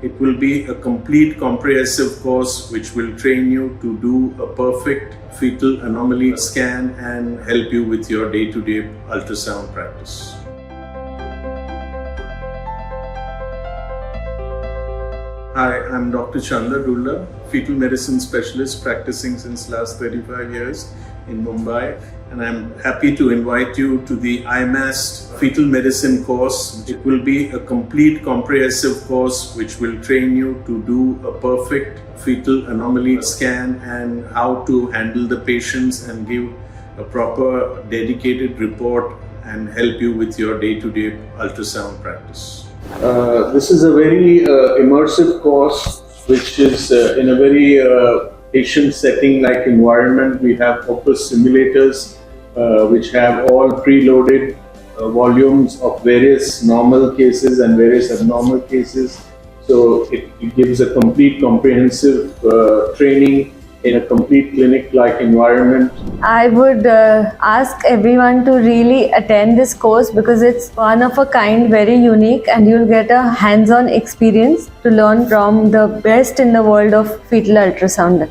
It will be a complete comprehensive course which will train you to do a perfect fetal anomaly scan and help you with your day-to-day ultrasound practice. Hi, I'm Dr. Chandra Dulla, fetal medicine specialist practicing since last 35 years in Mumbai, and I'm happy to invite you to the IMMAST fetal medicine course. It will be a complete comprehensive course which will train you to do a perfect fetal anomaly scan and how to handle the patients and give a proper dedicated report and help you with your day-to-day ultrasound practice. This is a very immersive course which is in a very patient setting like environment. We have focus simulators which have all preloaded volumes of various normal cases and various abnormal cases. So it gives a complete comprehensive training in a complete clinic-like environment. I would ask everyone to really attend this course because it's one of a kind, very unique, and you'll get a hands-on experience to learn from the best in the world of fetal ultrasound.